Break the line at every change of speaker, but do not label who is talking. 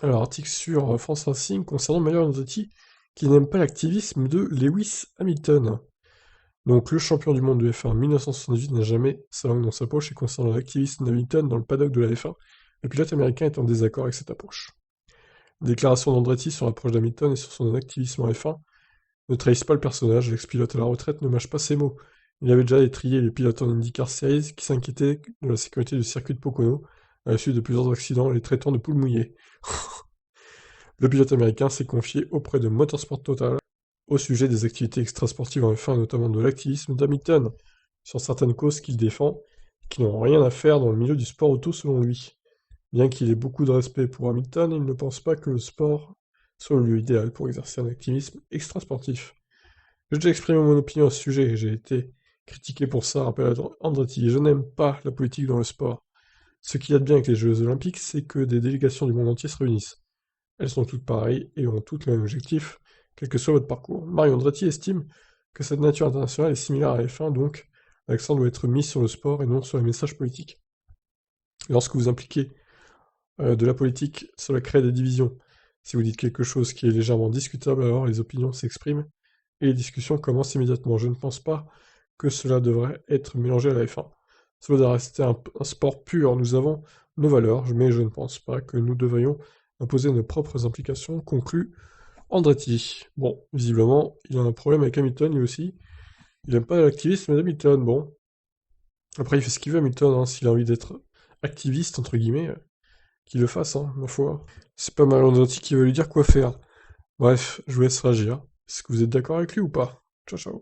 Alors, article sur France Racing concernant Mario Andretti, qui n'aime pas l'activisme de Lewis Hamilton. Donc, le champion du monde de F1 en 1978 n'a jamais sa langue dans sa poche, et concernant l'activisme d'Hamilton dans le paddock de la F1, le pilote américain est en désaccord avec cette approche. Les déclarations d'Andretti sur l'approche d'Hamilton et sur son activisme en F1 ne trahissent pas le personnage, l'ex-pilote à la retraite ne mâche pas ses mots. Il avait déjà étrillé les pilotes en IndyCar Series qui s'inquiétaient de la sécurité du circuit de Pocono, à la suite de plusieurs accidents, les traitant de poules mouillées. Le pilote américain s'est confié auprès de Motorsport Total au sujet des activités extrasportives en F1 et notamment de l'activisme d'Hamilton, sur certaines causes qu'il défend, qui n'ont rien à faire dans le milieu du sport auto selon lui. Bien qu'il ait beaucoup de respect pour Hamilton, il ne pense pas que le sport soit le lieu idéal pour exercer un activisme extrasportif. J'ai déjà exprimé mon opinion à ce sujet et j'ai été critiqué pour ça, rappelle Andretti. Je n'aime pas la politique dans le sport. Ce qu'il y a de bien avec les Jeux Olympiques, c'est que des délégations du monde entier se réunissent. Elles sont toutes pareilles et ont toutes le même objectif, quel que soit votre parcours. Mario Andretti estime que cette nature internationale est similaire à la F1, donc l'accent doit être mis sur le sport et non sur les messages politiques. Lorsque vous impliquez de la politique, cela crée des divisions. Si vous dites quelque chose qui est légèrement discutable, alors les opinions s'expriment et les discussions commencent immédiatement. Je ne pense pas que cela devrait être mélangé à la F1. Cela doit rester un sport pur. Nous avons nos valeurs, mais je ne pense pas que nous devrions imposer nos propres implications, conclut Andretti. Bon, visiblement, il a un problème avec Hamilton lui aussi. Il n'aime pas l'activisme d'Hamilton. Bon, après, il fait ce qu'il veut, Hamilton, hein. S'il a envie d'être activiste, entre guillemets, qu'il le fasse, hein, ma foi. C'est pas Mario Andretti qui veut lui dire quoi faire. Bref, je vous laisse réagir. Est-ce que vous êtes d'accord avec lui ou pas? Ciao, ciao.